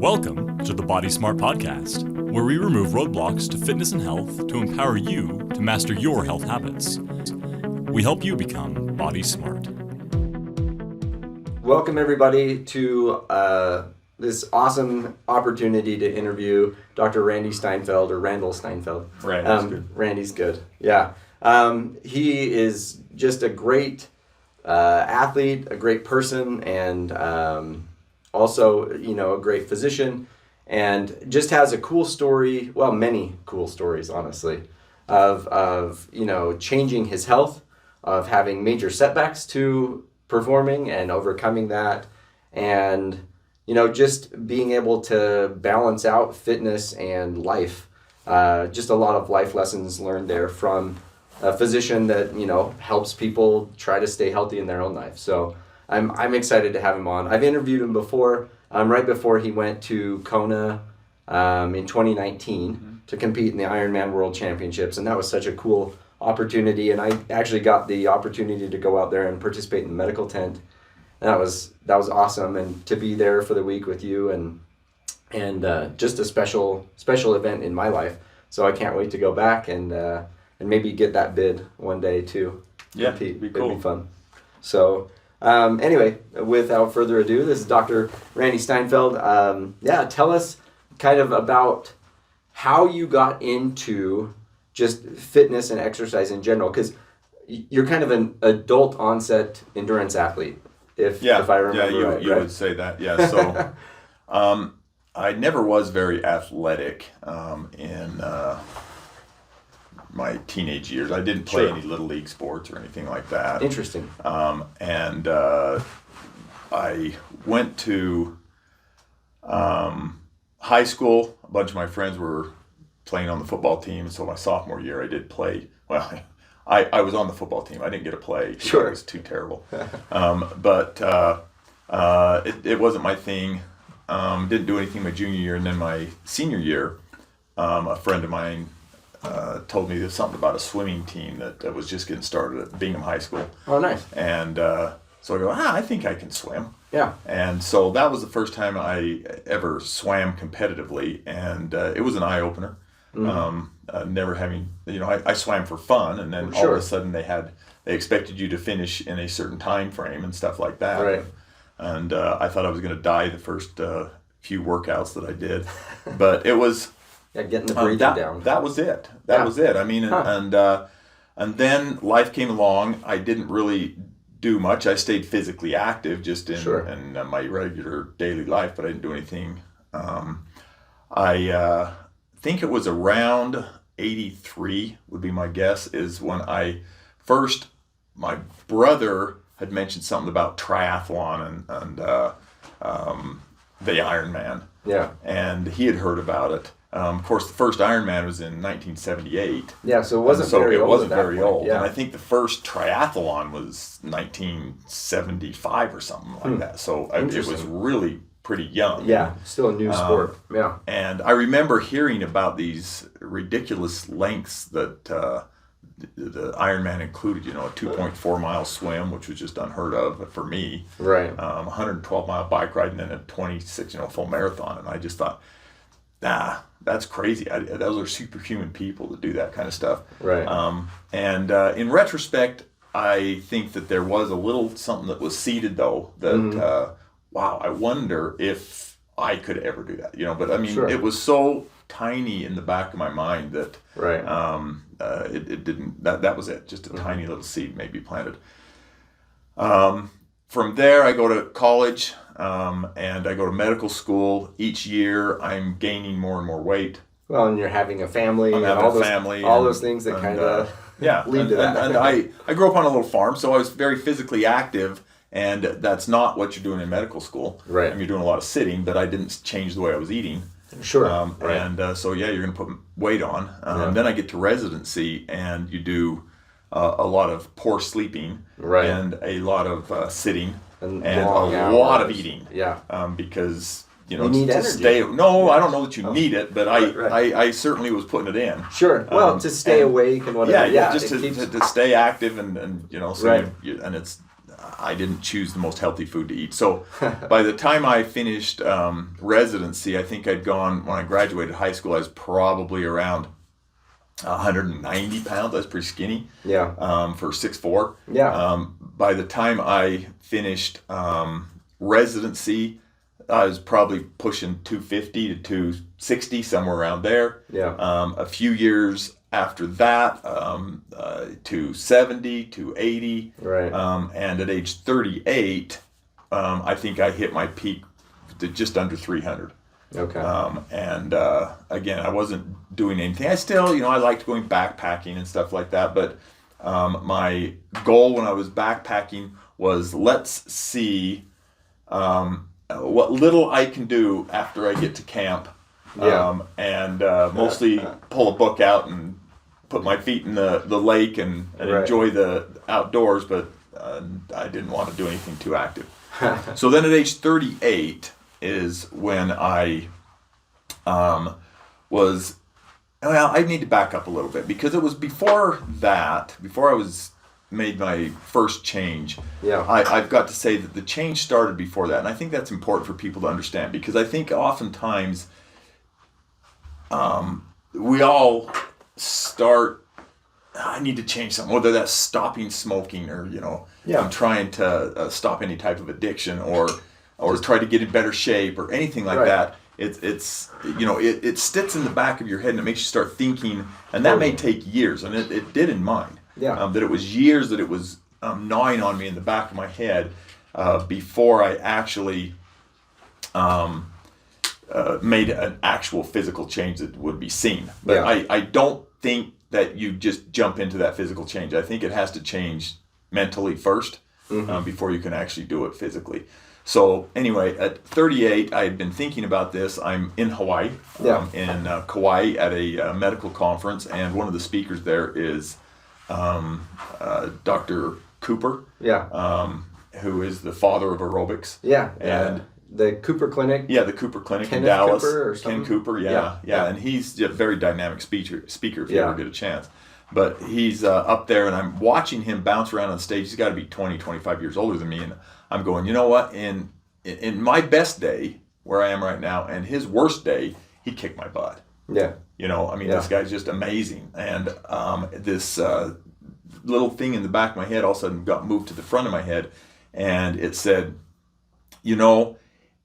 Welcome to the Body Smart Podcast, where we remove roadblocks to fitness and health to empower you to master your health habits. We help you become body smart. Welcome everybody to this awesome opportunity to interview Dr. Randy Steinfeldt, or Randall Steinfeldt. Randy's good. Randy's good, yeah. He is just a great athlete, a great person, and also, a great physician, and just has a cool story, well, many cool stories, honestly, of changing his health, of having major setbacks to performing and overcoming that, and, just being able to balance out fitness and life. Just a lot of life lessons learned there from a physician that, helps people try to stay healthy in their own life. So I'm excited to have him on. I've interviewed him before, right before he went to Kona in 2019 to compete in the Ironman World Championships, and that was such a cool opportunity. And I actually got the opportunity to go out there and participate in the medical tent. And that was awesome, and to be there for the week with you and just a special event in my life. So I can't wait to go back and maybe get that bid one day too. Yeah, compete. it'd be cool. It'd be fun. So. Anyway, without further ado, this is Dr. Randy Steinfeldt. Tell us kind of about how you got into just fitness and exercise in general, because you're kind of an adult onset endurance athlete, if I remember right. You would say that, yeah. So I never was very athletic in my teenage years. I didn't play any little league sports or anything like that. Interesting. And I went to high school. A bunch of my friends were playing on the football team, so my sophomore year I did play. Well, I was on the football team. I didn't get to play. Sure. It was too terrible. But it wasn't my thing. Didn't do anything my junior year, and then my senior year, a friend of mine told me there's something about a swimming team that was just getting started at Bingham High School. Oh, nice. And so I go, I think I can swim. Yeah. And so that was the first time I ever swam competitively, and it was an eye-opener. Never having, I swam for fun, and then all of a sudden they expected you to finish in a certain time frame and stuff like that. Right. And I thought I was going to die the first few workouts that I did. But it was... Yeah, getting the breathing down. That was it. That was it. I mean, and then life came along. I didn't really do much. I stayed physically active just in my regular daily life, but I didn't do anything. I think it was around 83 would be my guess, is when my brother had mentioned something about triathlon and the Ironman. Yeah. And he had heard about it. Of course, the first Ironman was in 1978. Yeah, so it wasn't very old. It wasn't very old. Yeah. And I think the first triathlon was 1975 or something like that. So it was really pretty young. Yeah, still a new sport. Yeah. And I remember hearing about these ridiculous lengths that the Ironman included, a 2.4 mile swim, which was just unheard of for me. Right. 112 mile bike ride, and then a 26, full marathon. And I just thought, that's crazy. Those are superhuman people to do that kind of stuff. Right. And in retrospect, I think that there was a little something that was seeded, though, that, I wonder if I could ever do that. But I mean, It was so tiny in the back of my mind that it didn't, that was it. Just a tiny little seed maybe planted. From there, I go to college. And I go to medical school. Each year, I'm gaining more and more weight. Well, and you're having a family. All those things that kind of lead to that. And I grew up on a little farm, so I was very physically active, and that's not what you're doing in medical school. Right. I mean, you're doing a lot of sitting, but I didn't change the way I was eating. Sure. And so, you're going to put weight on. Then I get to residency, and you do a lot of poor sleeping and a lot of sitting. And a lot of eating, because you need energy. Stay. No, I don't know that you need it, but I certainly was putting it in. Sure. Well, to stay awake and whatever. Just to stay active and so and it's I didn't choose the most healthy food to eat. So by the time I finished residency, I think I'd gone, when I graduated high school, I was probably around 190 pounds. I was pretty skinny. Yeah. For 6'4". Yeah. By the time I finished residency, I was probably pushing 250 to 260, somewhere around there. Yeah. A few years after that, 270, 280. Right. And at age 38, I think I hit my peak to just under 300. Okay. Again, I wasn't doing anything. I still, I liked going backpacking and stuff like that. But my goal when I was backpacking was, let's see what little I can do after I get to camp. Mostly pull a book out and put my feet in the lake and enjoy the outdoors. But I didn't want to do anything too active. So then at age 38 is when I I need to back up a little bit, because it was before I made my first change. Yeah. I've got to say that the change started before that, and I think that's important for people to understand, because I think oftentimes we all start, I need to change something, whether that's stopping smoking or, I'm trying to stop any type of addiction or try to get in better shape or anything like that. It sits in the back of your head and it makes you start thinking, and that may take years, and it did in mine. Yeah. That it was years that it was gnawing on me in the back of my head before I actually made an actual physical change that would be seen. But I don't think that you just jump into that physical change. I think it has to change mentally first before you can actually do it physically. So anyway, at 38, I had been thinking about this. I'm in Hawaii, in Kauai at a medical conference, and one of the speakers there is Dr. Cooper, who is the father of aerobics. Yeah, and the Cooper Clinic. Yeah, the Cooper Clinic Kenneth in Dallas. Cooper or something? Ken Cooper, yeah, and he's a very dynamic speaker if you ever get a chance. But he's up there, and I'm watching him bounce around on stage. He's got to be 20, 25 years older than me, and I'm going, you know what? In my best day, where I am right now, and his worst day, he kicked my butt. Yeah. This guy's just amazing. And this little thing in the back of my head all of a sudden got moved to the front of my head, and it said,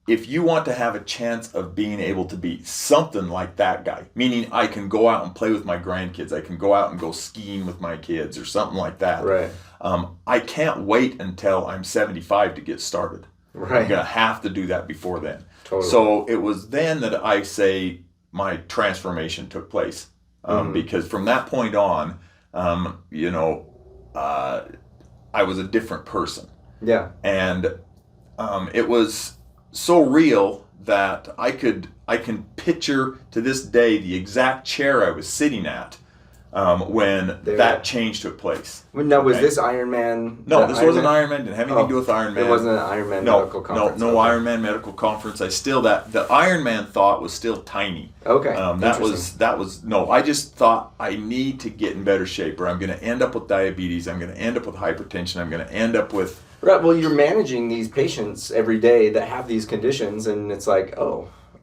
if you want to have a chance of being able to be something like that guy, meaning I can go out and play with my grandkids, I can go out and go skiing with my kids or something like that. Right. I can't wait until I'm 75 to get started. Right. I'm going to have to do that before then. Totally. So it was then that I say my transformation took place. Because from that point on, I was a different person. Yeah. And it was so real that I can picture to this day the exact chair I was sitting at when that change took place. Now, was this Ironman? No, this wasn't Ironman. Didn't have anything to do with Ironman. It wasn't an Ironman medical conference. No Ironman medical conference. The Ironman thought was still tiny. Okay. That was I just thought I need to get in better shape, or I'm going to end up with diabetes. I'm going to end up with hypertension. I'm going to end up with. Right. Well, you're managing these patients every day that have these conditions, and it's like,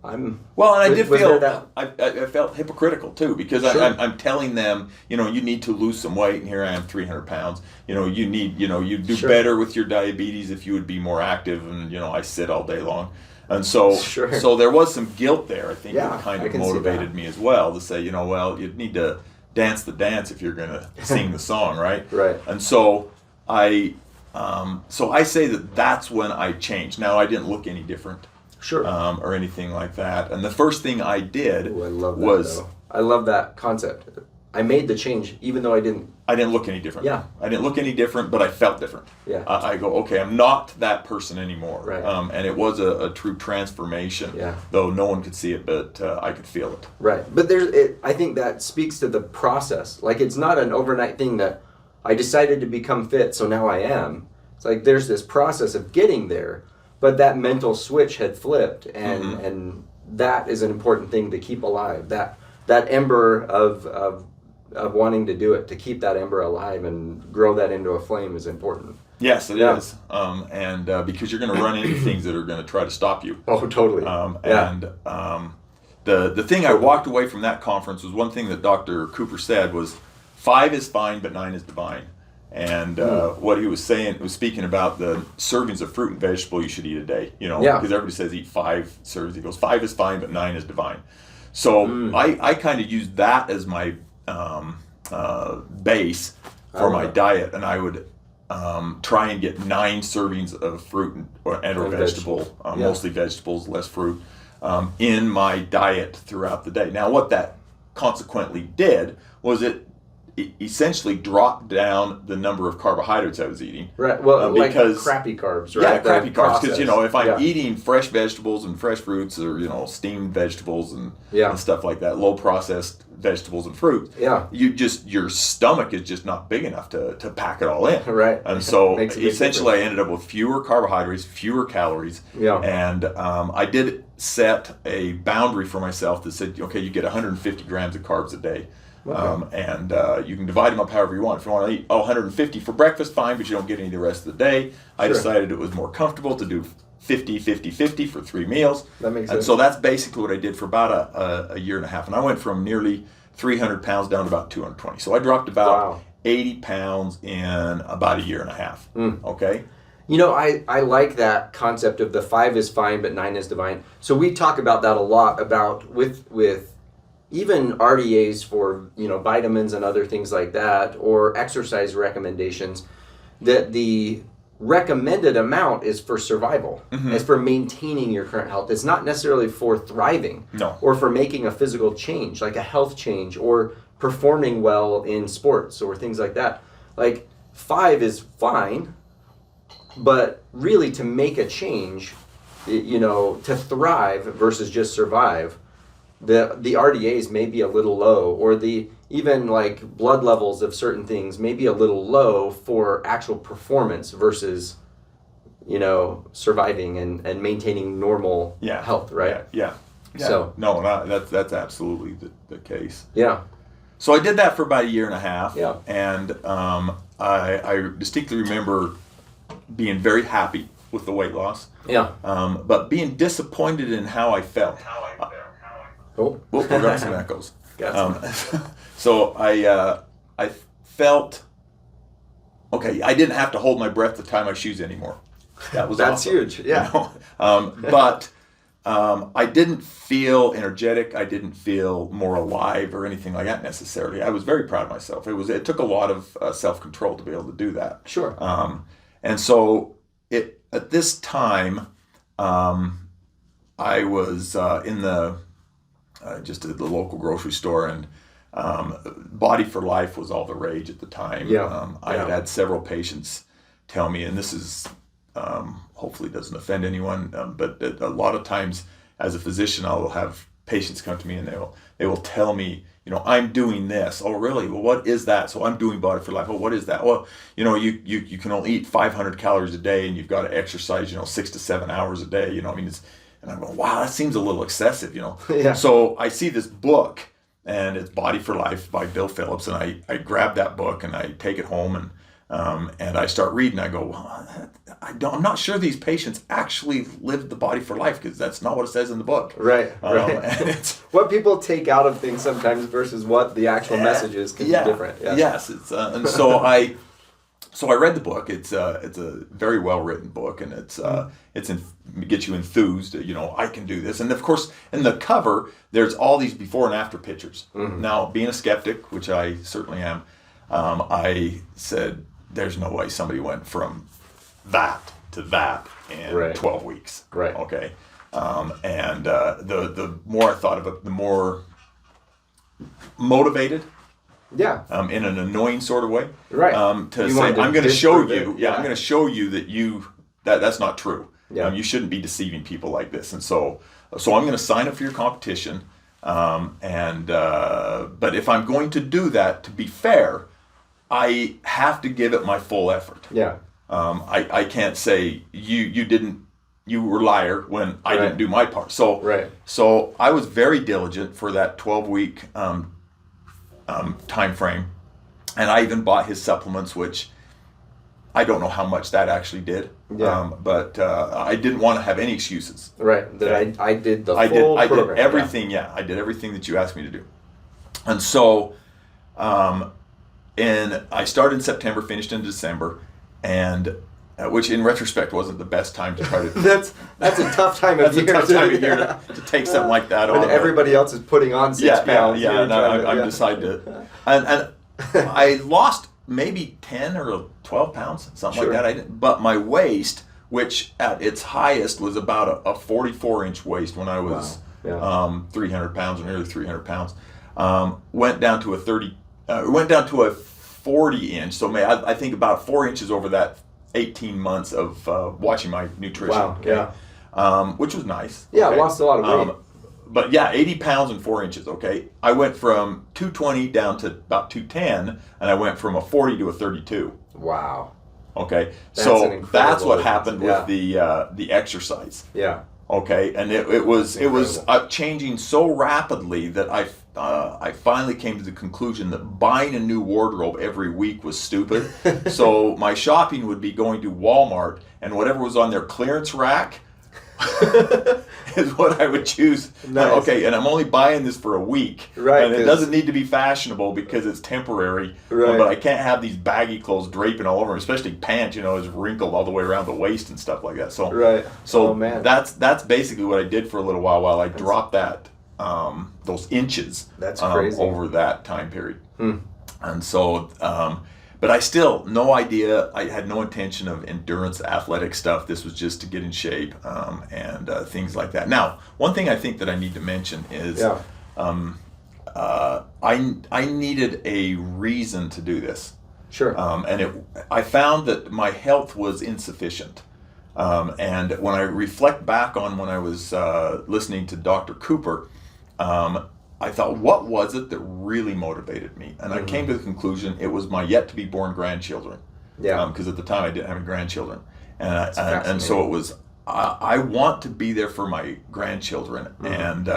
I'm. Well, and I did feel that I felt hypocritical too, because I'm telling them, you need to lose some weight, and here I am, 300 pounds. You need, you do better with your diabetes if you would be more active, and I sit all day long, and so so there was some guilt there. I think that kind of motivated me as well to say, well, you need to dance the dance if you're going to sing the song, right? Right. And so I say that's when I changed. Now, I didn't look any different. Sure. Or anything like that. And the first thing I did I love that concept. I made the change even though I didn't look any different. Yeah. I didn't look any different, but I felt different. Yeah. I go, okay, I'm not that person anymore. Right. And it was a true transformation. Yeah. Though no one could see it, but I could feel it. Right. But I think that speaks to the process. Like, it's not an overnight thing that I decided to become fit, so now I am. It's like there's this process of getting there, but that mental switch had flipped, and that is an important thing to keep alive. That ember of wanting to do it, to keep that ember alive and grow that into a flame is important. Yes, it is. And because you're going to run into things that are going to try to stop you. Oh, totally. The thing I walked away from that conference was one thing that Dr. Cooper said was 5 is fine, but 9 is divine. And what he was saying was speaking about the servings of fruit and vegetable you should eat a day. Because everybody says eat 5 servings. He goes 5 is fine, but 9 is divine. So I kind of used that as my base for my diet, and I would try and get 9 servings of fruit and/or vegetable, mostly vegetables, less fruit, in my diet throughout the day. Now, what that consequently did was it essentially dropped down the number of carbohydrates I was eating. Right. Well, because crappy carbs, right? Yeah, crappy carbs. Because if I'm eating fresh vegetables and fresh fruits, or steamed vegetables and stuff like that, low processed vegetables and fruit, your stomach is just not big enough to pack it all in. Right. And so essentially, I ended up with fewer carbohydrates, fewer calories. Yeah. And I did set a boundary for myself that said, okay, you get 150 grams of carbs a day. Okay. And you can divide them up however you want. If you want to eat 150 for breakfast, fine, but you don't get any the rest of the day. I decided it was more comfortable to do 50, 50, 50 for 3 meals. That makes sense. And so that's basically what I did for about a year and a half. And I went from nearly 300 pounds down to about 220. So I dropped about 80 pounds in about a year and a half. Okay? I like that concept of the 5 is fine, but 9 is divine. So we talk about that a lot with even RDAs for vitamins and other things like that, or exercise recommendations, that the recommended amount is for survival. It's for maintaining your current health. It's not necessarily for thriving or for making a physical change, like a health change, or performing well in sports or things like that. Like 5 is fine, but really to make a change, to thrive versus just survive, the RDAs may be a little low, or the even like blood levels of certain things may be a little low for actual performance versus surviving and maintaining normal health, right? Yeah. So that's absolutely the case. Yeah. So I did that for about a year and a half. Yeah. And I distinctly remember being very happy with the weight loss. Yeah. But being disappointed in how I felt. We got some echoes. So I felt okay. I didn't have to hold my breath to tie my shoes anymore. That was that's awesome, huge. Yeah. But I didn't feel energetic. I didn't feel more alive or anything like that necessarily. I was very proud of myself. It took a lot of self-control to be able to do that. Sure. And so at this time, I was in the just at the local grocery store, and Body for Life was all the rage at the time. I had several patients tell me, and this is hopefully doesn't offend anyone, but a lot of times as a physician, I will have patients come to me and they will tell me, I'm doing this. Oh, really? Well, what is that? So I'm doing Body for Life. Oh, what is that? Well, you can only eat 500 calories a day, and you've got to exercise, 6 to 7 hours a day. And I'm going, wow, that seems a little excessive, Yeah. So I see this book, and it's Body for Life by Bill Phillips, and I grab that book and I take it home and I start reading. I go, well, I'm not sure these patients actually lived the Body for Life, because that's not what it says in the book. Right. And it's what people take out of things sometimes versus what the actual message is can be different. Yeah. Yes. And so I read the book. It's a very well written book, and it gets you enthused. I can do this. And of course, in the cover, there's all these before and after pictures. Now, being a skeptic, which I certainly am, I said, "There's no way somebody went from that to that in 12 weeks." Right. Okay. And the more I thought of it, the more motivated. Yeah. In an annoying sort of way. Right. To say, I'm going to show you. I'm going to show you that that's not true. Yeah. You shouldn't be deceiving people like this. And so I'm going to sign up for your competition. But if I'm going to do that, to be fair, I have to give it my full effort. Yeah. I can't say you were a liar when I didn't do my part. So I was very diligent for that 12-week time frame, and I even bought his supplements, which I don't know how much that actually did. Yeah. But I didn't want to have any excuses. Right. That I did the I full did program. everything. Yeah. I did everything that you asked me to do. And so, and I started in September, finished in December, and which in retrospect wasn't the best time to try to. That's a tough time of That's year. a tough time of year to take something like that on. When everybody else is putting on 6 pounds. Yeah. And I decided to, and I lost maybe 10 or 12 pounds, something Sure. like that. But my waist, which at its highest was about a 44-inch waist when I was 300 pounds, or nearly 300 pounds, went down to a 40-inch. So I think about 4 inches over that 18 months of watching my nutrition. Wow. Okay? Which was nice. Yeah, okay? lost a lot of weight. But yeah, 80 pounds and 4 inches, okay? I went from 220 down to about 210, and I went from a 40 to a 32. Wow. Okay? That's an So incredible that's what difference. happened with the exercise. Yeah. Okay? And it was changing so rapidly that I finally came to the conclusion that buying a new wardrobe every week was stupid. So my shopping would be going to Walmart, and whatever was on their clearance rack is what I would choose. Nice. Okay, and I'm only buying this for a week. Right, And it 'cause- doesn't need to be fashionable because it's temporary. Right. But I can't have these baggy clothes draping all over, especially pants, is wrinkled all the way around the waist and stuff like that. So, Right. So Oh, man. that's basically what I did for a little while I dropped that those inches. That's crazy. Over that time period. And so, but I still, no idea. I had no intention of endurance athletic stuff. This was just to get in shape and things like that. Now, one thing I think that I need to mention is I needed a reason to do this. Sure. I found that my health was insufficient. And when I reflect back on when I was listening to Dr. Cooper, I thought, what was it that really motivated me? And I came to the conclusion it was my yet-to-be-born grandchildren. Yeah. Because at the time I didn't have any grandchildren. And so it was, I want to be there for my grandchildren. And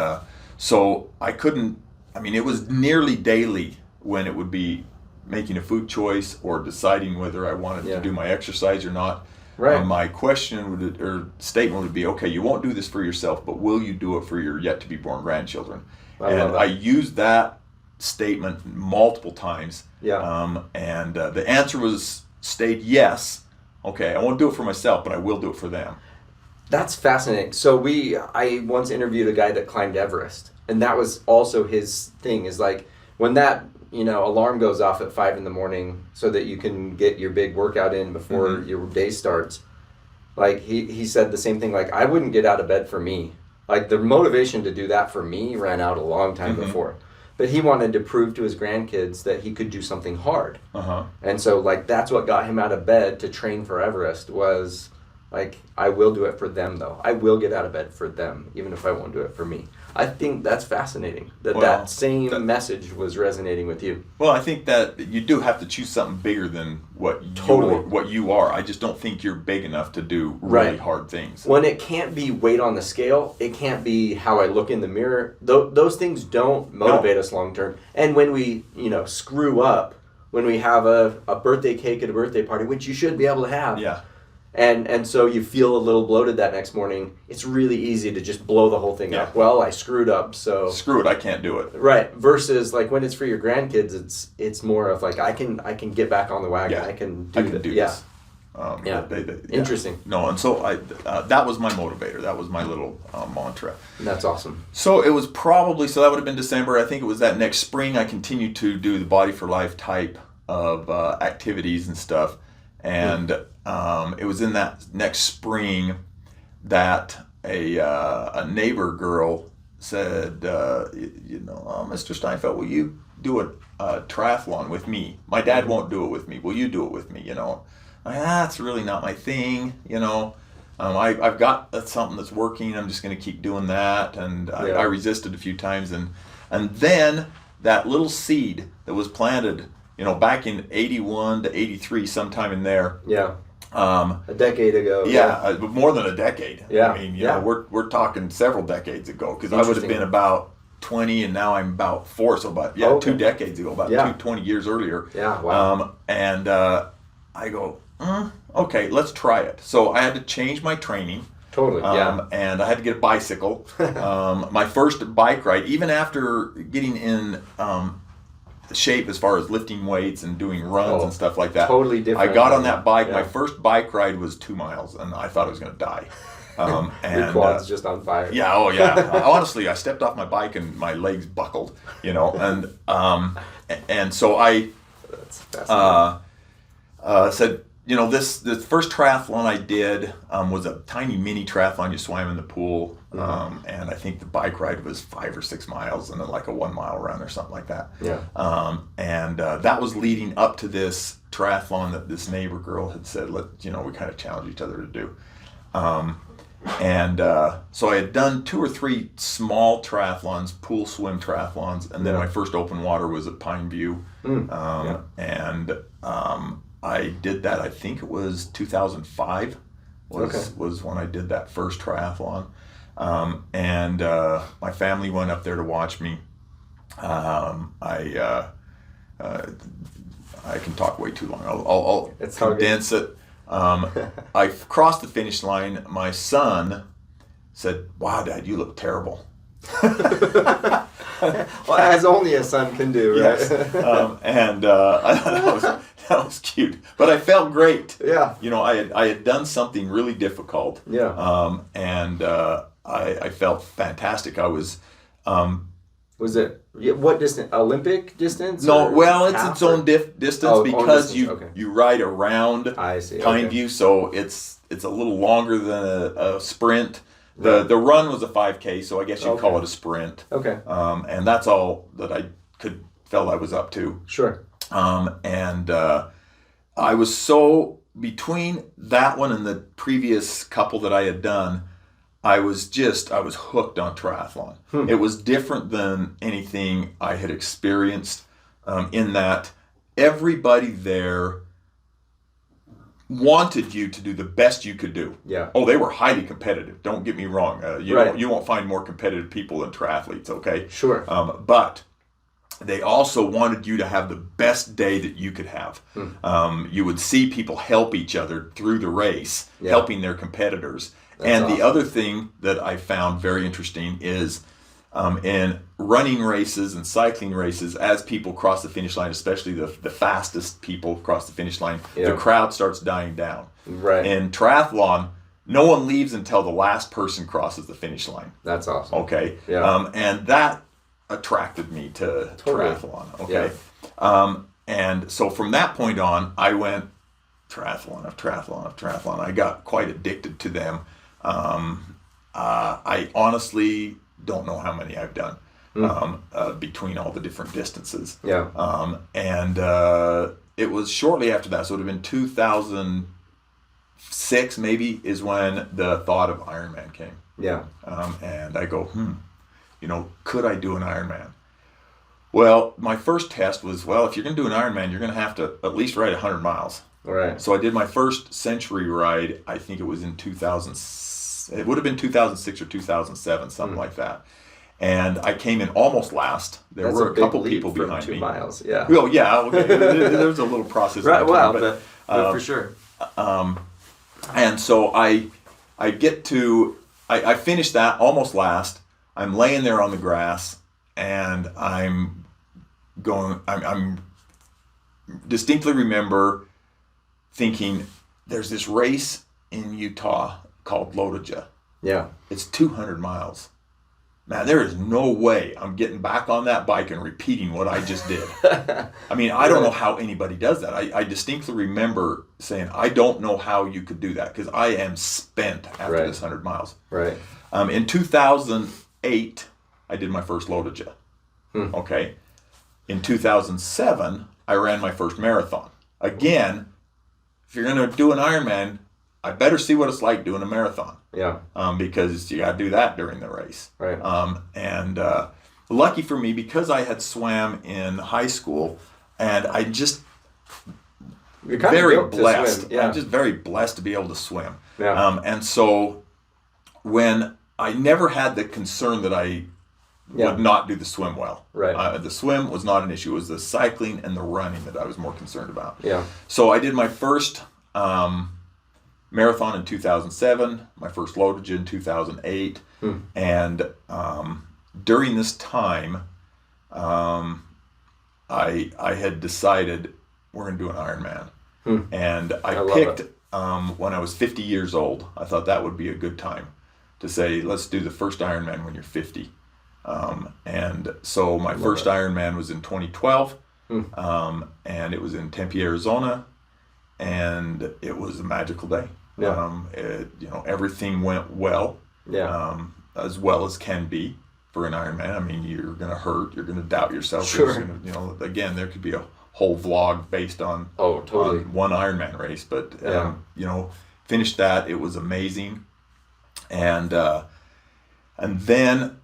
so I couldn't, it was nearly daily when it would be making a food choice or deciding whether I wanted to do my exercise or not. Right. My question or statement would be, okay, you won't do this for yourself, but will you do it for your yet-to-be-born grandchildren? I used that statement multiple times. Yeah. And the answer stayed yes. Okay, I won't do it for myself, but I will do it for them. That's fascinating. So I once interviewed a guy that climbed Everest, and that was also his thing, is like when that alarm goes off at 5 a.m. so that you can get your big workout in before your day starts. Like he said the same thing, like I wouldn't get out of bed for me. Like the motivation to do that for me ran out a long time before. But he wanted to prove to his grandkids that he could do something hard. And so like that's what got him out of bed to train for Everest, was like, I will do it for them though. I will get out of bed for them, even if I won't do it for me. I think that's fascinating that same message was resonating with you. Well, I think that you do have to choose something bigger than what you are. I just don't think you're big enough to do really hard things. When it can't be weight on the scale, it can't be how I look in the mirror. Those things don't motivate us long term. And when we, screw up, when we have a birthday cake at a birthday party, which you should be able to have. Yeah. And so you feel a little bloated that next morning, it's really easy to just blow the whole thing up. Well, I screwed up, so screw it, I can't do it. Right. Versus like when it's for your grandkids, it's more of like I can get back on the wagon. Yeah. I can do this. Interesting. No, and so that was my motivator. That was my little mantra. That's awesome. So it was probably, that would have been December. I think it was that next spring I continued to do the Body for Life type of activities and stuff. And it was in that next spring that a neighbor girl said, Mr. Steinfeldt, will you do a triathlon with me? My dad won't do it with me. Will you do it with me? That's really not my thing. I've got something that's working. I'm just going to keep doing that. And I resisted a few times. And then that little seed that was planted, back in 81 to 83, sometime in there. Yeah. A decade ago. Yeah, more than a decade. Yeah. We're talking several decades ago, because I would have been about 20 and now I'm about 4, so about 2 decades ago, about 20 years earlier. Yeah, wow. And I go, okay, let's try it. So I had to change my training. Totally, yeah. And I had to get a bicycle. My first bike ride, even after getting in shape as far as lifting weights and doing runs and stuff like that. Totally different. I got on that bike. Yeah. My first bike ride was 2 miles, and I thought I was going to die. And your quad's just on fire. Yeah, oh yeah. Honestly, I stepped off my bike and my legs buckled, and so I said, this first triathlon I did was a tiny mini triathlon. You swam in the pool, and I think the bike ride was 5 or 6 miles, and then like a 1 mile run or something like that. Yeah. And that was leading up to this triathlon that this neighbor girl had said, we kind of challenge each other to do. So I had done 2 or 3 small triathlons, pool swim triathlons, and then my first open water was at Pine View. I did that, I think it was 2005 was when I did that first triathlon. My family went up there to watch me. I can talk way too long. I'll condense it. I crossed the finish line. My son said, "Wow, Dad, you look terrible." Well, as only a son can do, right? Yes. That was cute, but I felt great. Yeah. I had done something really difficult. Yeah. I felt fantastic. I was. Was it what distance? Olympic distance? No, well, it's its own distance because you ride around Pine View, so it's a little longer than a sprint. The run was a 5K, so I guess you'd call it a sprint. Okay. And that's all that I felt I was up to. Sure. I was so, between that one and the previous couple that I had done, I was hooked on triathlon. It was different than anything I had experienced, in that everybody there wanted you to do the best you could do. Yeah. Oh, they were highly competitive. Don't get me wrong. You won't find more competitive people than triathletes, okay? Sure. But they also wanted you to have the best day that you could have. You would see people help each other through the race, helping their competitors. That's awesome. The other thing that I found very interesting is in running races and cycling races, as people cross the finish line, especially the fastest people cross the finish line, the crowd starts dying down. Right. In triathlon, no one leaves until the last person crosses the finish line. That's awesome. Okay. Yeah. And that attracted me to triathlon. Okay. Yeah. And so from that point on, I went triathlon of triathlon of triathlon. I got quite addicted to them. I honestly don't know how many I've done between all the different distances. Yeah. It was shortly after that, so it would have been 2006 maybe, is when the thought of Ironman came. Yeah. And I go, could I do an Ironman? Well, my first test was, if you're going to do an Ironman, you're going to have to at least ride 100 miles. Right. So I did my first century ride, I think it was in 2006. It would have been 2006 or 2007, something like that. And I came in almost last. There were a couple people behind me. 2 miles, yeah. Well, yeah, okay. There was a little process. Right, but for sure. And so I finished that almost last. I'm laying there on the grass, and I distinctly remember thinking, there's this race in Utah called Lotoja. Yeah. It's 200 miles. Man, there is no way I'm getting back on that bike and repeating what I just did. I mean, I don't know how anybody does that. I distinctly remember saying, I don't know how you could do that, because I am spent after this 100 miles. Right. In 2008, I did my first Lotoja. Okay. In 2007, I ran my first marathon. Again, if you're going to do an Ironman, I better see what it's like doing a marathon. Yeah. Because you got to do that during the race. Right. Lucky for me, because I had swam in high school, and I just very blessed. Yeah. I'm just very blessed to be able to swim. Yeah. And so when I never had the concern that I would not do the swim well. Right. The swim was not an issue. It was the cycling and the running that I was more concerned about. Yeah. So I did my first marathon in 2007, my first Lotoja in 2008, and during this time, I had decided we're going to do an Ironman, and I picked when I was 50 years old. I thought that would be a good time to say, let's do the first Ironman when you're 50. And so my first Ironman was in 2012, and it was in Tempe, Arizona, and it was a magical day. Yeah. Everything went well, as well as can be for an Ironman. I mean, you're going to hurt, you're going to doubt yourself. Sure. Again, there could be a whole vlog based on, totally. on one Ironman race, but finished that. It was amazing, and then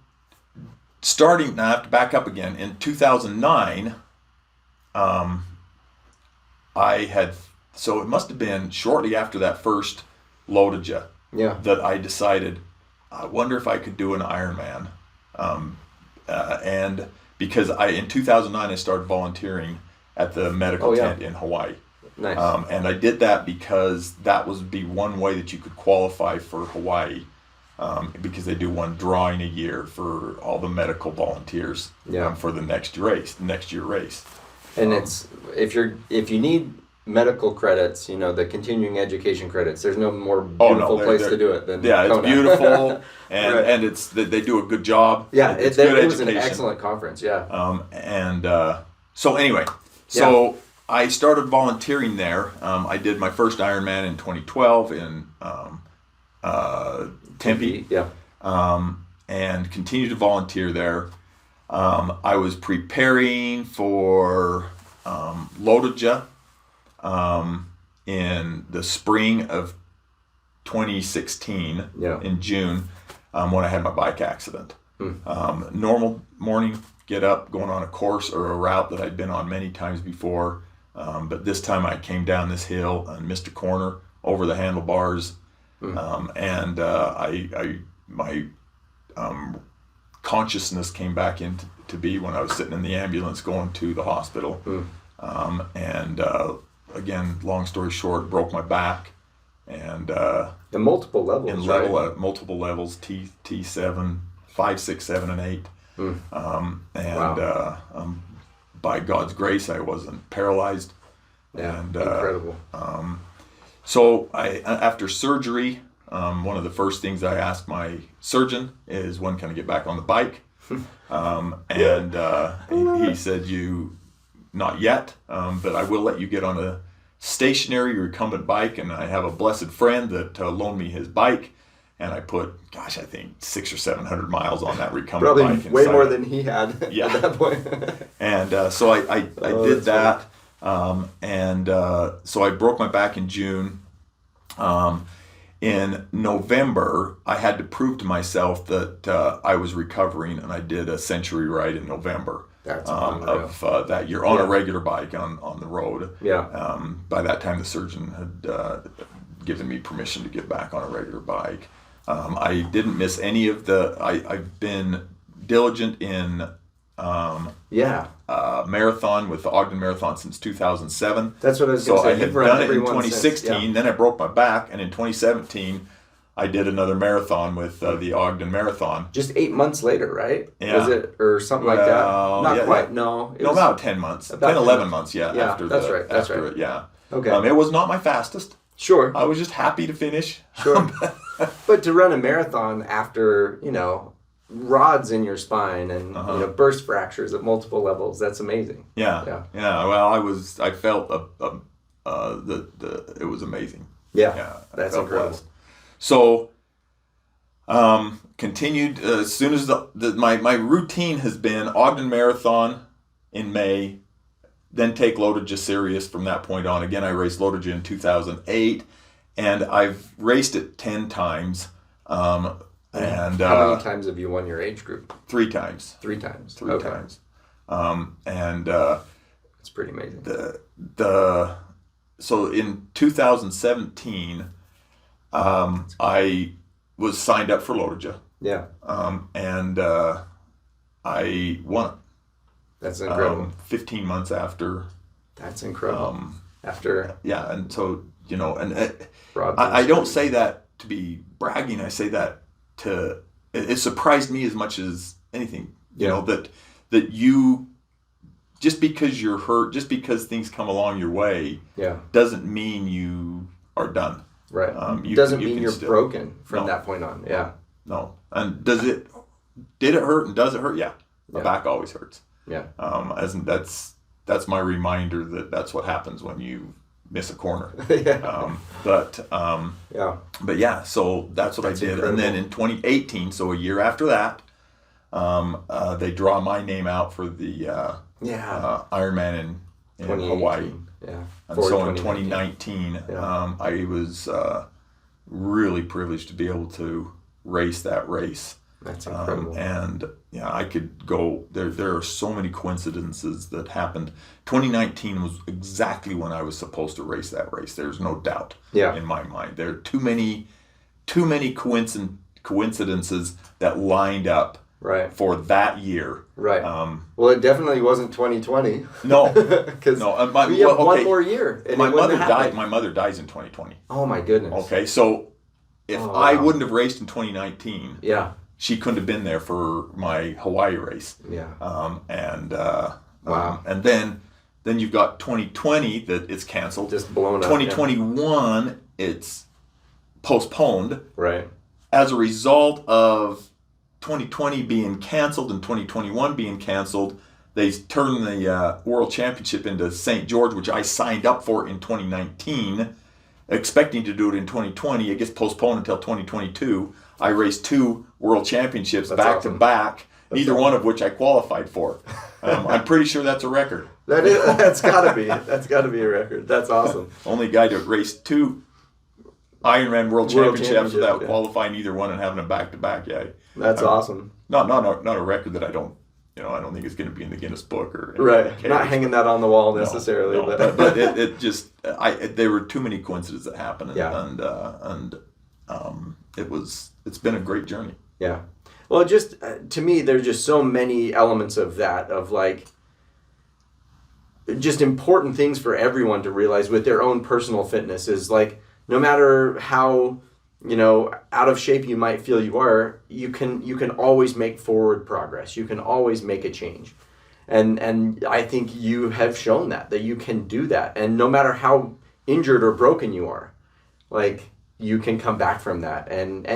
starting. Now I have to back up again. In 2009, so it must have been shortly after that first Lotoja that I decided, I wonder if I could do an Ironman. And because in 2009 I started volunteering at the medical tent in Hawaii. Nice. And I did that because that would be one way that you could qualify for Hawaii, because they do one drawing a year for all the medical volunteers for the next year race. And it's if you need medical credits, the continuing education credits, there's no more beautiful place to do it than Kona. It's beautiful, and it's they do a good job. Yeah, it's it good was education. an excellent conference. Yeah. So anyway, I started volunteering there. I did my first Ironman in 2012 in Tempe. Yeah. And continued to volunteer there. I was preparing for Lotoja in the spring of 2016 in June, when I had my bike accident. Normal morning, get up, going on a course or a route that I'd been on many times before, but this time I came down this hill and missed a corner over the handlebars, and my consciousness came back into be when I was sitting in the ambulance going to the hospital, and again, long story short, broke my back, and in multiple levels, multiple levels, T7, 5, 6, 7, and 8. By God's grace, I wasn't paralyzed. And incredible. So after surgery, one of the first things I asked my surgeon is, when can I get back on the bike? He said, not yet, but I will let you get on a stationary recumbent bike, and I have a blessed friend that loaned me his bike, and I put, I think 600 or 700 miles on that recumbent bike. Probably way more than he had at that point. And so I did that, so I broke my back in June. In November, I had to prove to myself that I was recovering, and I did a century ride in November. That's of that year on a regular bike on the road. Yeah. By that time, the surgeon had given me permission to get back on a regular bike. I didn't miss any of I've been diligent in marathon with the Ogden Marathon since 2007. That's what I was going to say. So I had done it in 2016, then I broke my back, and in 2017 I did another marathon with the Ogden Marathon. Just 8 months later, right? Yeah. Was it, or something like that? Not quite, no. It was about 10 months. 11 months, after that's right. it, yeah. Okay. It was not my fastest. Sure. I was just happy to finish. Sure. But to run a marathon after, rods in your spine and burst fractures at multiple levels, that's amazing. Yeah. Well, I felt it was amazing. Yeah. That's incredible. Blessed. So continued as soon as my routine has been Ogden Marathon in May, then take Lotoja serious from that point on. Again, I raced Lotoja in 2008, and I've raced it 10 times. And how many times have you won your age group? 3 times. 3 times. 3 times. It's pretty amazing. So in 2017, I was signed up for Lotoja. Yeah. And I won it. That's incredible. 15 months after. That's incredible. And so and I don't say that to be bragging. I say that it surprised me as much as anything, that you, just because you're hurt, just because things come along your way, doesn't mean you are done. Right. Doesn't mean you're broken from that point on. Yeah. No. And did it hurt and does it hurt? Yeah. The back always hurts. Yeah. That's my reminder that's what happens when you miss a corner. But yeah, so that's what I did. Incredible. And then in 2018, so a year after that, they draw my name out for the Ironman in Hawaii. Yeah. And so in 2019, I was really privileged to be able to race that race. That's incredible. And I could go, there are so many coincidences that happened. 2019 was exactly when I was supposed to race that race. There's no doubt in my mind. There are too many coincidences that lined up for that year. Right. Well, it definitely wasn't 2020. No. Because we have one more year. And my mother died. My mother dies in 2020. Oh my goodness. Okay, so if I wouldn't have raced in 2019, she couldn't have been there for my Hawaii race. Yeah. And then you've got 2020 that it's canceled. Just blown up. 2021 it's postponed. Right. As a result of 2020 being canceled and 2021 being canceled, they turned the World Championship into St. George, which I signed up for in 2019, expecting to do it in 2020. It gets postponed until 2022. I raced 2 World Championships back to back, neither one of which I qualified for. I'm pretty sure that's a record. That's gotta be. That's gotta be a record. That's awesome. Only guy to race 2 Ironman World Championships without qualifying either one and having a back to back. Yeah. That's awesome. Not a record that I don't think it's going to be in the Guinness Book or not hanging that on the wall necessarily. But it just there were too many coincidences that happened, and it's been a great journey. Yeah. Well, just to me, there's just so many elements of that, of like just important things for everyone to realize with their own personal fitness is like, no matter how out of shape you might feel you are, you can always make forward progress. You can always make a change. And I think you have shown that you can do that. And no matter how injured or broken you are, like, you can come back from that. And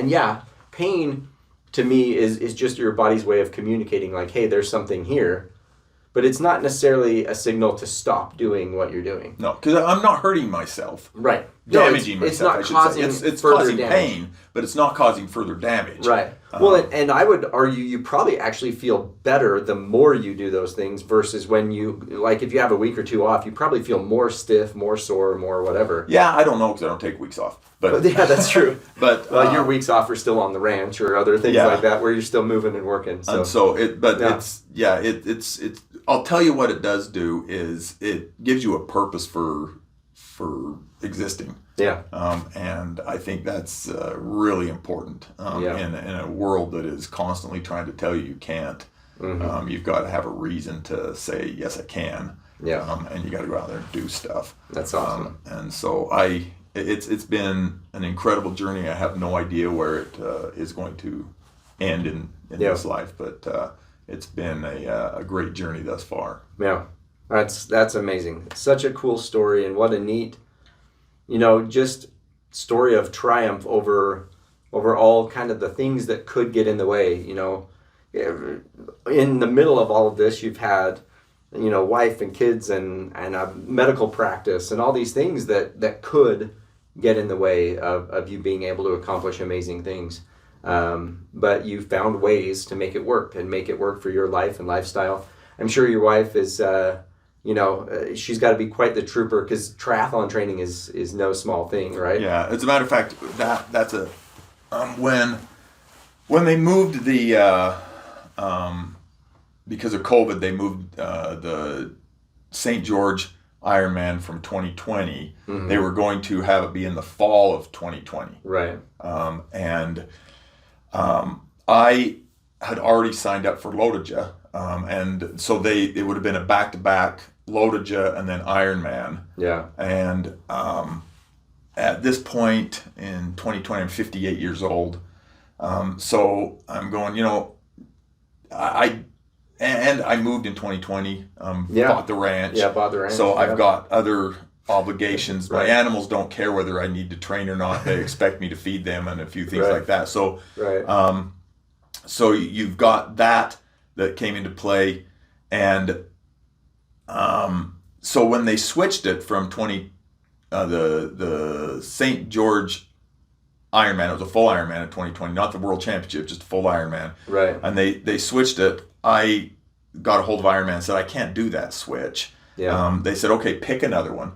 pain to me is just your body's way of communicating, like, hey, there's something here. But it's not necessarily a signal to stop doing what you're doing. No, because I'm not hurting myself. Right. Damaging myself. It's not causing it's further causing damage. pain, but it's not causing further damage. Right. Well, and I would argue you probably actually feel better the more you do those things versus when you, like, if you have a week or 2 off, you probably feel more stiff, more sore, more whatever. Yeah, I don't know because I don't take weeks off. But yeah, that's true. But your weeks off are still on the ranch or other things like that where you're still moving and working. So. And so it's I'll tell you what it does do is it gives you a purpose for existing. Yeah. And I think that's really important in a world that is constantly trying to tell you can't. Mm-hmm. You've got to have a reason to say, yes, I can. Yeah. And you got to go out there and do stuff. That's awesome. And so it's been an incredible journey. I have no idea where it is going to end in this life, but it's been a great journey thus far. Yeah, that's amazing. It's such a cool story, and what a neat, just story of triumph over all kind of the things that could get in the way. In the middle of all of this, you've had, wife and kids and a medical practice and all these things that could get in the way of you being able to accomplish amazing things. But you found ways to make it work and make it work for your life and lifestyle. I'm sure your wife is, she's got to be quite the trooper because triathlon training is no small thing, right? Yeah, as a matter of fact, that's a when they moved the because of COVID, they moved the St. George Ironman from 2020. Mm-hmm. They were going to have it be in the fall of 2020. Right. I had already signed up for Lodija, and so it would have been a back-to-back Lodija and then Ironman. Yeah. And at this point in 2020, I'm 58 years old. So I'm going, I moved in 2020, bought the ranch. Yeah, bought the ranch. So I've got other obligations. Right. My animals don't care whether I need to train or not. They expect me to feed them and a few things like that. So, so you've got that came into play. And so when they switched it from the St. George Ironman, it was a full Ironman in 2020, not the World Championship, just a full Ironman. Right. And they switched it. I got a hold of Ironman and said, I can't do that switch. Yeah. They said, okay, pick another one.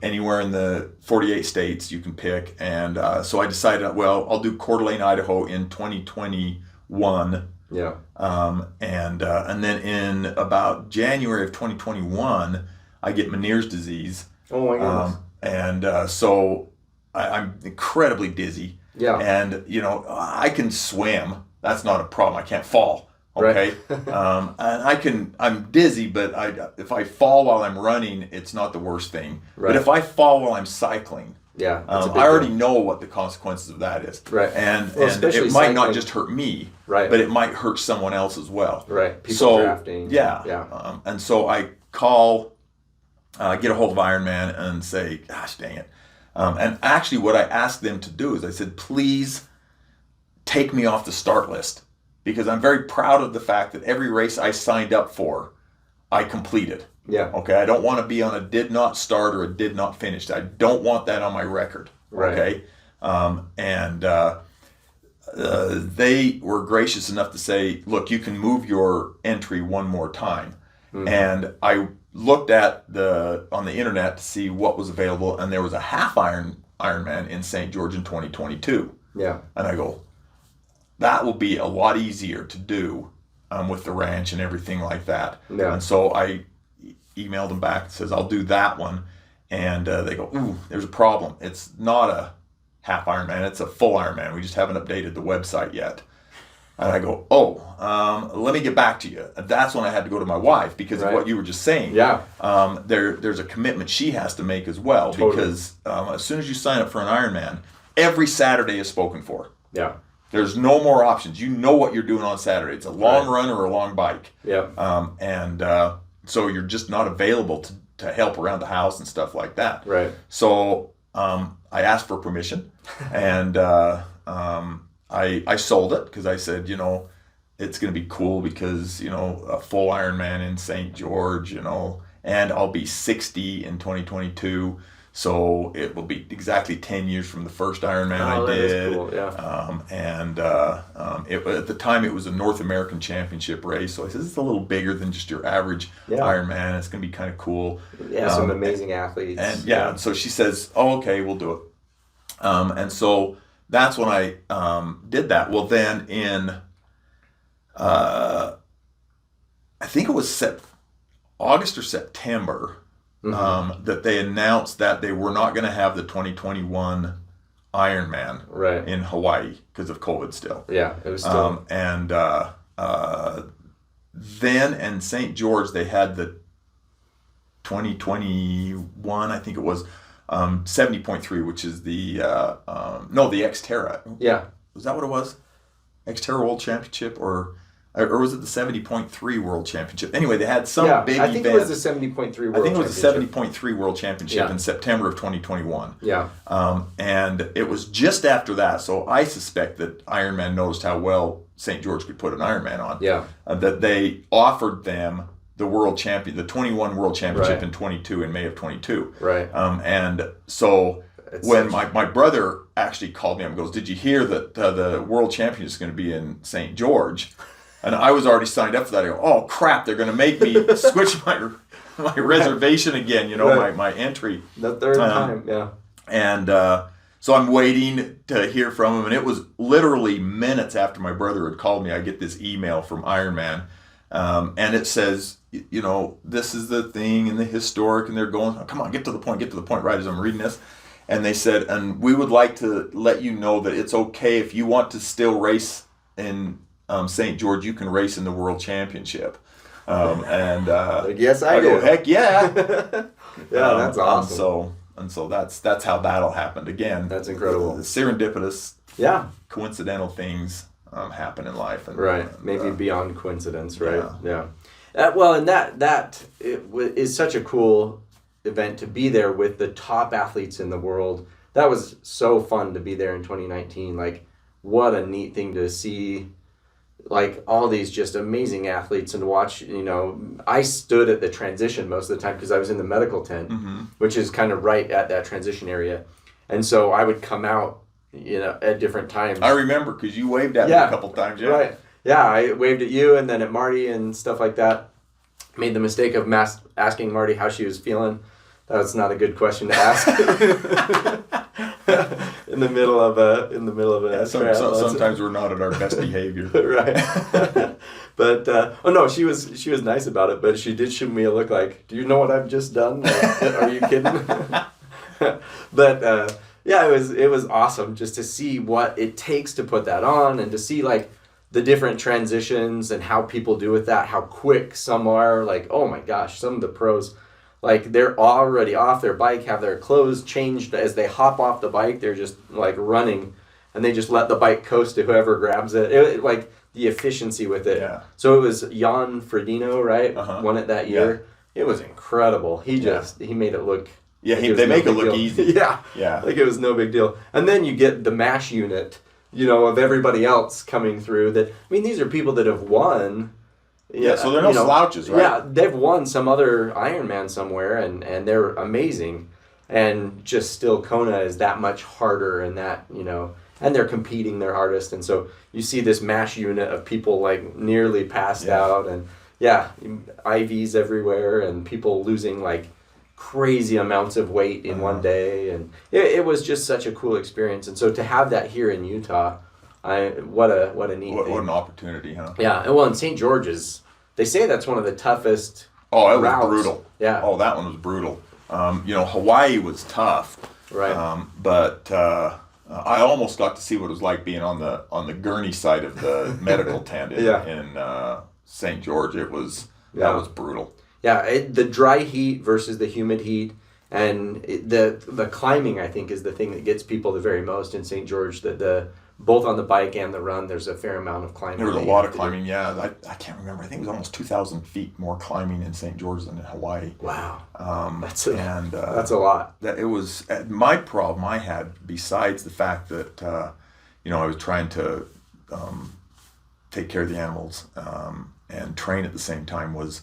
Anywhere in the 48 states you can pick. And so I decided, well, I'll do Coeur d'Alene, Idaho in 2021. Yeah. And then in about January of 2021, I get Meniere's disease. Oh my goodness. So I'm incredibly dizzy. Yeah. And, I can swim. That's not a problem. I can't fall. Okay. Right. And I'm dizzy, but if I fall while I'm running, it's not the worst thing. Right. But if I fall while I'm cycling, I already know what the consequences of that is. Right. And it might not just hurt me, right, but it might hurt someone else as well. Right. People drafting. Yeah. Yeah. And so I call, get a hold of Ironman and say, gosh, dang it. And actually what I asked them to do is I said, please take me off the start list. Because I'm very proud of the fact that every race I signed up for, I completed. Yeah. Okay. I don't want to be on a did not start or a did not finish. I don't want that on my record. Right. Okay. They were gracious enough to say, look, you can move your entry one more time. Mm-hmm. And I looked at on the internet to see what was available, and there was a half Ironman in St. George in 2022. Yeah. And I go, that will be a lot easier to do with the ranch and everything like that. Yeah. And so I emailed them back and says, I'll do that one. And they go, ooh, there's a problem. It's not a half Ironman. It's a full Ironman. We just haven't updated the website yet. And I go, let me get back to you. And that's when I had to go to my wife because of what you were just saying. Yeah. There's a commitment she has to make as well. Totally. Because as soon as you sign up for an Ironman, every Saturday is spoken for. Yeah. There's no more options. You know what you're doing on Saturday. It's a long run or a long bike. Yeah. So you're just not available to help around the house and stuff like that. Right. So I asked for permission, and I sold it because I said, it's going to be cool because, a full Ironman in St. George, and I'll be 60 in 2022. So it will be exactly 10 years from the first Ironman I did. That is cool. Yeah. At the time, it was a North American Championship race. So I said, it's a little bigger than just your average Ironman. It's going to be kind of cool. Yeah, some amazing athletes. And so she says, oh, okay, we'll do it. And so that's when I did that. Well, then in, I think it was August or September, that they announced that they were not going to have the 2021 Ironman in Hawaii because of COVID still. Yeah, it was still. Then in St. George, they had the 2021, I think it was, 70.3, which is the Xterra. Yeah. Was that what it was? Xterra World Championship or was it the 70.3 World Championship? Anyway, they had some big event. I think it was the 70.3 World Championship. I think it was the 70.3 World Championship in September of 2021. Yeah. And it was just after that, so I suspect that Ironman noticed how well St. George could put an Ironman on. Yeah. That they offered them the the 21 World Championship in 22 in May of 22. Right. And so when my brother actually called me up and goes, did you hear that the World Championship is going to be in St. George? And I was already signed up for that. I go, oh crap, they're going to make me switch my reservation again, my entry. The third time, yeah. And so I'm waiting to hear from him. And it was literally minutes after my brother had called me, I get this email from Ironman. And it says, this is the thing and the historic. And they're going, oh, come on, get to the point, right as I'm reading this. And they said, and we would like to let you know that it's okay if you want to still race in St. George, you can race in the World Championship. Yes, I do. Go, heck yeah. Yeah, that's awesome. So And so that's how that all happened. Again, that's incredible. The serendipitous, yeah, coincidental things happen in life. Maybe beyond coincidence, right? Yeah. Well, and that is such a cool event to be there with the top athletes in the world. That was so fun to be there in 2019. Like, what a neat thing to see, like all these just amazing athletes, and watch, I stood at the transition most of the time because I was in the medical tent, which is kind of right at that transition area. And so I would come out, at different times. I remember because you waved at me a couple times. Yeah. Right. Yeah, I waved at you and then at Marty and stuff like that. Made the mistake of asking Marty how she was feeling. That was not a good question to ask. in the middle of a sometimes we're not at our best behavior. Right. But she was nice about it, but she did shoot me a look like, do you know what I've just done? Are you kidding? But it was awesome just to see what it takes to put that on, and to see like the different transitions and how people do with that, how quick some are. Like, oh my gosh, some of the pros, like, they're already off their bike, have their clothes changed as they hop off the bike. They're just like running, and they just let the bike coast to whoever grabs it. Like the efficiency with it. Yeah. So it was Jan Frodeno, right? Won it that year. Yeah. It was incredible. He made it look. Yeah, they make it look easy. Yeah. Like it was no big deal. And then you get the MASH unit, of everybody else coming through. These are people that have won. Yeah, so they're no slouches, right? Yeah, they've won some other Ironman somewhere, and they're amazing. And just still, Kona is that much harder, and that, and they're competing their hardest. And so you see this MASH unit of people like nearly passed out, and IVs everywhere, and people losing like crazy amounts of weight in one day. And it was just such a cool experience. And so to have that here in Utah, what a neat thing. What an opportunity, huh? Yeah, and well, in St. George's, they say that's one of the toughest routes. Was brutal. Yeah. Oh, that one was brutal. Hawaii was tough. Right. But I almost got to see what it was like being on the gurney side of the medical tent in St. George. That was brutal. Yeah, the dry heat versus the humid heat, and the climbing, I think, is the thing that gets people the very most in St. George. Both on the bike and the run, there's a fair amount of climbing. There was a lot of climbing, yeah. I can't remember. I think it was almost 2,000 feet more climbing in St. George than in Hawaii. Wow. That's a lot. It was my problem I had, besides the fact that I was trying to take care of the animals and train at the same time, was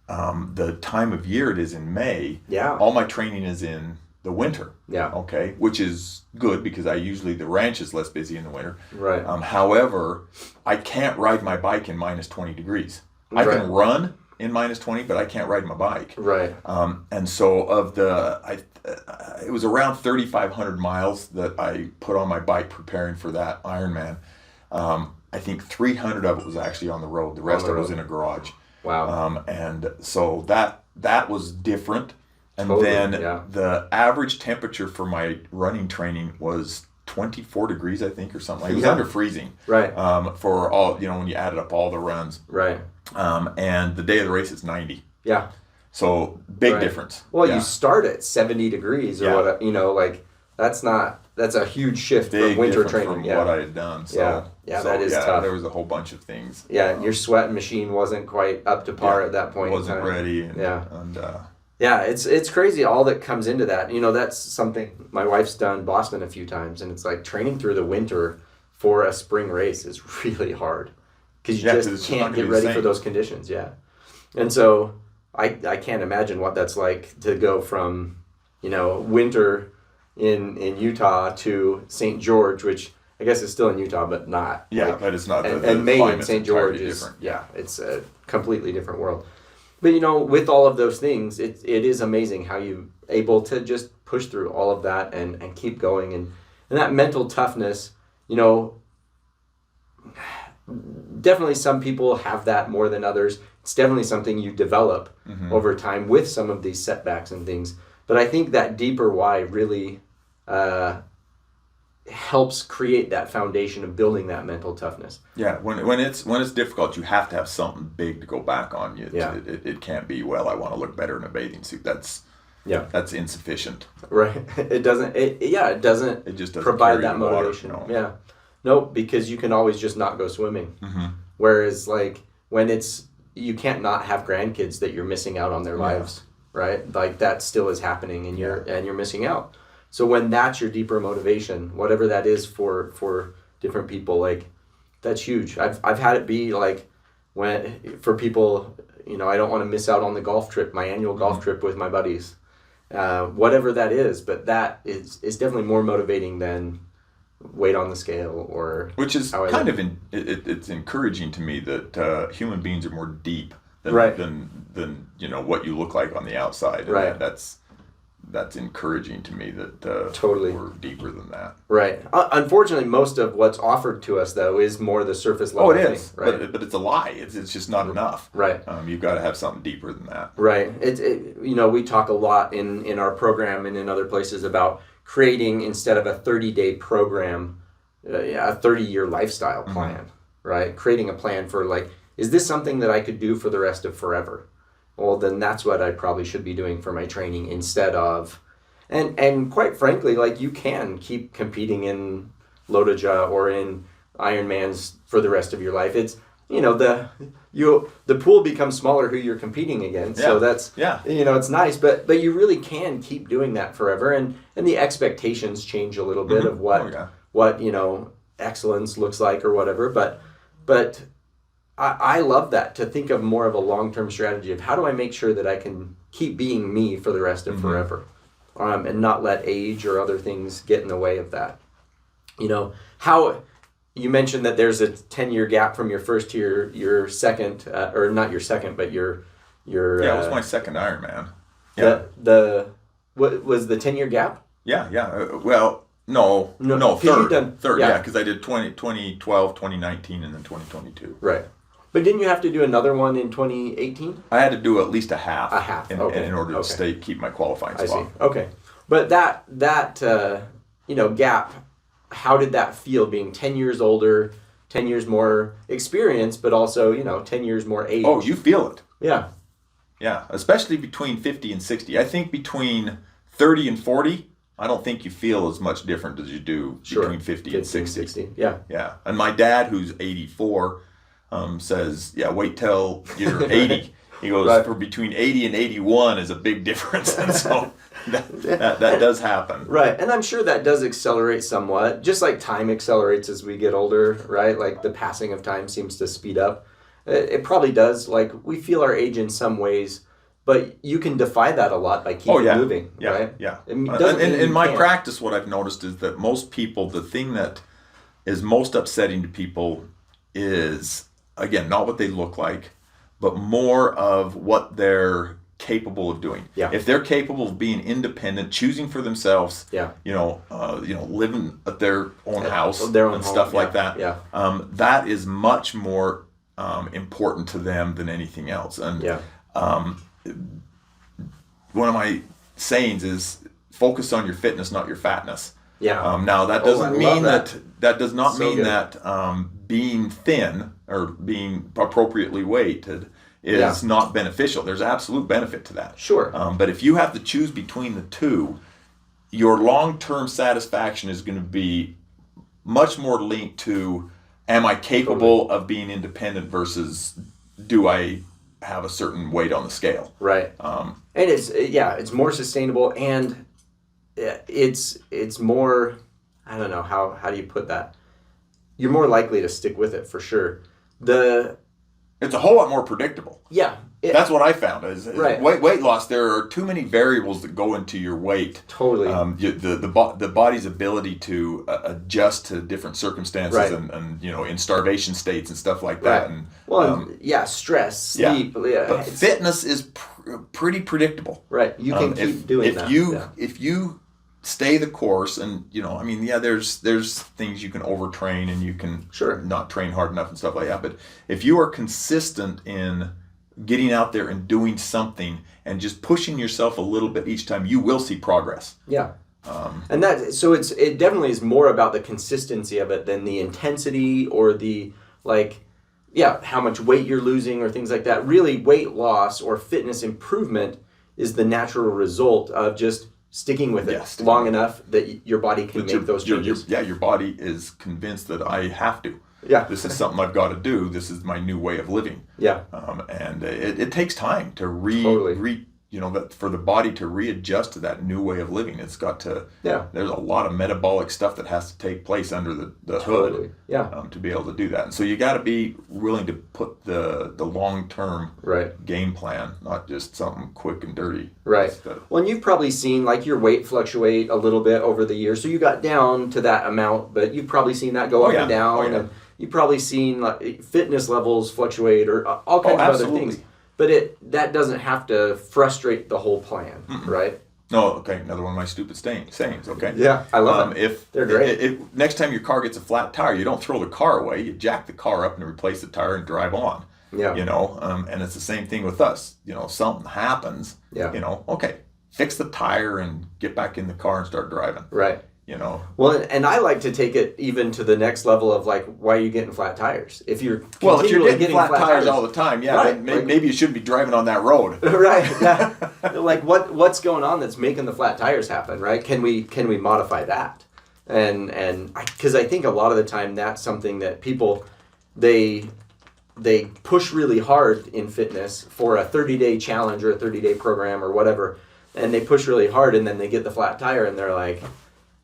the time of year it is in May. Yeah. All my training is in the winter. Yeah. Okay. Which is good because the ranch is less busy in the winter. Right. However, I can't ride my bike in minus 20 degrees. I can run in minus 20, but I can't ride my bike. Right. And so it was around 3,500 miles that I put on my bike preparing for that Ironman. I think 300 of it was actually on the road. The rest of it was in a garage. Wow. And so that was different. And then the average temperature for my running training was 24 degrees, I think, or something. It was under freezing. Right. For all, when you added up all the runs. Right. And the day of the race is 90. Yeah. So big difference. Well, you start at 70 degrees or what, that's a huge shift big from winter training. From what I had done. So, that is tough. There was a whole bunch of things. Yeah, your sweat machine wasn't quite up to par at that point. Wasn't ready. It's crazy all that comes into that. That's something my wife's done Boston a few times, and it's like training through the winter for a spring race is really hard because you just can't get ready for those conditions. Yeah, and so I can't imagine what that's like to go from winter in Utah to St. George, which I guess is still in Utah, but not. Yeah, but it's not. And May in St. George is different. It's a completely different world. But with all of those things, it is amazing how you're able to just push through all of that and keep going, and that mental toughness. Definitely some people have that more than others. It's definitely something you develop over time with some of these setbacks and things. But I think that deeper why really helps create that foundation of building that mental toughness. Yeah, when it's difficult, you have to have something big to go back on. It can't be, I want to look better in a bathing suit. that's insufficient. Right. It doesn't. It doesn't. It just doesn't provide carry that the water, motivation. no. Yeah. Nope. Because you can always just not go swimming. Mm-hmm. Whereas like when you can't not have grandkids that you're missing out on their lives, right? Like that still is happening, and you're missing out. So when that's your deeper motivation, whatever that is for different people, like that's huge. I've had it be like for people, I don't want to miss out on the golf trip, my annual golf trip with my buddies, whatever that is. But that is definitely more motivating than weight on the scale or which is kind of it's encouraging to me that human beings are more deep than what you look like on the outside. And right. That's encouraging to me that totally we're deeper than that. Right. Unfortunately, most of what's offered to us though is more the surface level. Oh, it is. Thing, right? But it's a lie. It's just not enough. Right. You've got to have something deeper than that. Right. We talk a lot in our program and in other places about creating, instead of a 30-day program, a 30-year lifestyle plan, right? Creating a plan for like, is this something that I could do for the rest of forever? Well, then that's what I probably should be doing for my training instead of, and quite frankly, like you can keep competing in Lotoja or in Ironmans for the rest of your life. It's, the pool becomes smaller who you're competing against. Yeah. So that's, it's nice, but you really can keep doing that forever. And the expectations change a little bit of what excellence looks like or whatever. But I love that, to think of more of a long-term strategy of how do I make sure that I can keep being me for the rest of forever, and not let age or other things get in the way of that. How you mentioned that there's a 10-year gap from your first to your second, or not your second, but your it was my second Ironman. Yeah. What was the 10-year gap? Yeah. Well, no, third. Yeah, because I did 2012, 2019, and then 2022. Right. But didn't you have to do another one in 2018? I had to do at least a half. Okay. In order to keep my qualifying spot. I see. Okay. But that gap, how did that feel, being 10 years older, 10 years more experience, but also, 10 years more age? Oh, you feel it. Yeah. Yeah, especially between 50 and 60. I think between 30 and 40, I don't think you feel as much different as you do between 50 and 60. Yeah. Yeah. And my dad, who's 84, says, wait till you're 80. He goes, for between 80 and 81 is a big difference. And so that does happen. Right. And I'm sure that does accelerate somewhat, just like time accelerates as we get older, right? Like the passing of time seems to speed up. It probably does. Like we feel our age in some ways, but you can defy that a lot by keeping moving, right? Yeah. In my practice, what I've noticed is that most people, the thing that is most upsetting to people is, again, not what they look like, but more of what they're capable of doing. Yeah. If they're capable of being independent, choosing for themselves, living at their own house and stuff like that, that is much more important to them than anything else. And one of my sayings is focus on your fitness, not your fatness. Yeah. Now that doesn't mean that does not mean that being thin or being appropriately weighted is not beneficial. There's absolute benefit to that. Sure. But if you have to choose between the two, your long-term satisfaction is going to be much more linked to, am I capable of being independent versus do I have a certain weight on the scale? Right. And it's more sustainable, and it's more, I don't know, how do you put that? You're more likely to stick with it for sure. It's a whole lot more predictable. Yeah. That's what I found is weight loss. There are too many variables that go into your weight. Totally. The body's ability to adjust to different circumstances and in starvation states and stuff like that. And stress, sleep. Yeah. But fitness is pretty predictable. Right. You can keep doing that. If you stay the course, and there's things you can overtrain and you can not train hard enough and stuff like that. But if you are consistent in getting out there and doing something and just pushing yourself a little bit each time, you will see progress. Yeah. And it definitely is more about the consistency of it than the intensity or the how much weight you're losing or things like that. Really, weight loss or fitness improvement is the natural result of just sticking with it long enough that your body can make those changes. Your body is convinced that I have to. Yeah. This is something I've got to do. This is my new way of living. Yeah. And it takes time to for the body to readjust to that new way of living. It's got to, there's a lot of metabolic stuff that has to take place under the hood to be able to do that. And so you got to be willing to put the long-term game plan, not just something quick and dirty. Right. Well, and you've probably seen like your weight fluctuate a little bit over the years. So you got down to that amount, but you've probably seen that go up and down. And you've probably seen like fitness levels fluctuate or all kinds of other things. But that doesn't have to frustrate the whole plan, right? No, okay. Another one of my stupid sayings, okay? Yeah, I love them. They're great. Next time your car gets a flat tire, you don't throw the car away. You jack the car up and replace the tire and drive on. Yeah. And it's the same thing with us. Something happens. Yeah. Okay, fix the tire and get back in the car and start driving. Right. Well, and I like to take it even to the next level of like, why are you getting flat tires? If you're getting flat tires all the time, maybe you shouldn't be driving on that road. Right. Yeah. Like what's going on that's making the flat tires happen, right? Can we modify that? And because I think a lot of the time that's something that people they push really hard in fitness for a 30-day challenge or a 30-day program or whatever, and they push really hard and then they get the flat tire and they're like,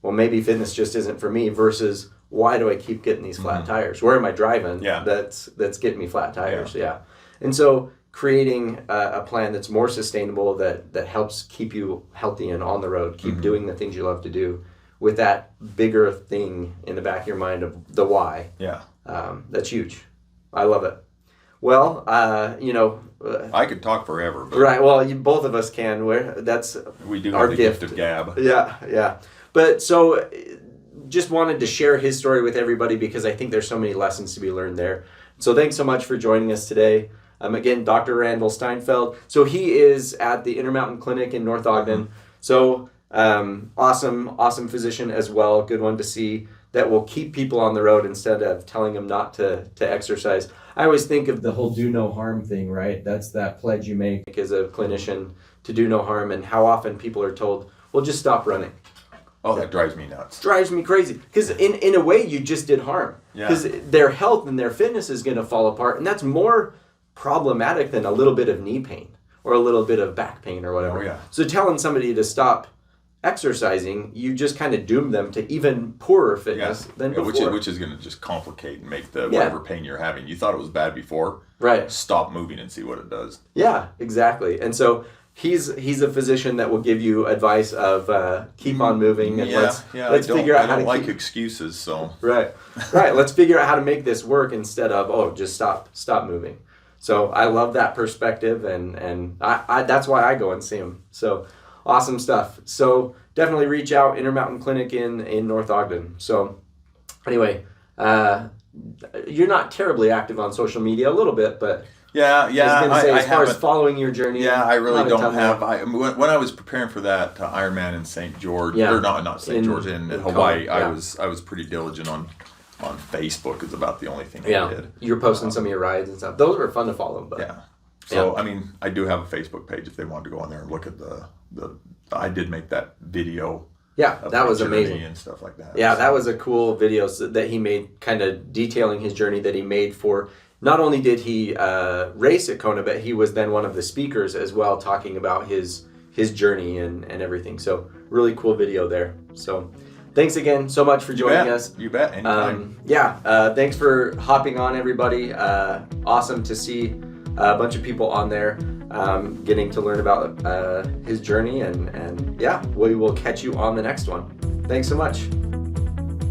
well, maybe fitness just isn't for me versus why do I keep getting these flat tires? Where am I driving that's getting me flat tires? Yeah. And so creating a plan that's more sustainable that helps keep you healthy and on the road, keep doing the things you love to do with that bigger thing in the back of your mind of the why. Yeah. That's huge. I love it. Well, I could talk forever. But right. Well, both of us can. We do our have the gift of gab. Yeah. But so just wanted to share his story with everybody because I think there's so many lessons to be learned there. So thanks so much for joining us today. Again, Dr. Randall Steinfeldt. So he is at the Intermountain Clinic in North Ogden. So awesome physician as well. Good one to see that will keep people on the road instead of telling them not to exercise. I always think of the whole do no harm thing, right? That's that pledge you make as a clinician to do no harm, and how often people are told, well, just stop running. Oh, that drives me nuts. Drives me crazy. Because in a way, you just did harm. Because their health and their fitness is going to fall apart. And that's more problematic than a little bit of knee pain or a little bit of back pain or whatever. Oh, yeah. So telling somebody to stop exercising, you just kind of doom them to even poorer fitness than before. Which is going to just complicate and make the whatever pain you're having. You thought it was bad before. Right. Stop moving and see what it does. Yeah, exactly. And so he's a physician that will give you advice of keep on moving and let's figure out how to like excuses. So right. Let's figure out how to make this work instead of just stop moving. So I love that perspective, and I that's why I go and see him. So awesome stuff. So definitely reach out, Intermountain Clinic in North Ogden. So anyway, you're not terribly active on social media, a little bit, but. Yeah. I was going to say, as far as following your journey. Yeah, I really don't have. When I was preparing for that Ironman in St. George, or not St. George, in Hawaii, I was pretty diligent on Facebook. Is about the only thing I did. You're posting some of your rides and stuff. Those were fun to follow. But So I mean, I do have a Facebook page if they wanted to go on there and look at the. I did make that video. Yeah, that was amazing and stuff like that. Yeah, that was a cool video that he made, kind of detailing his journey that he made for. Not only did he race at Kona, but he was then one of the speakers as well, talking about his journey and everything. So really cool video there. So thanks again so much for joining us. You bet. Anytime. Thanks for hopping on, everybody. Awesome to see a bunch of people on there getting to learn about his journey. And we will catch you on the next one. Thanks so much.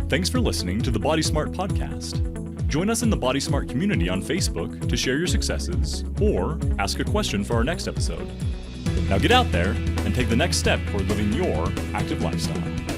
Thanks for listening to the Body Smart Podcast. Join us in the Body Smart community on Facebook to share your successes or ask a question for our next episode. Now get out there and take the next step toward living your active lifestyle.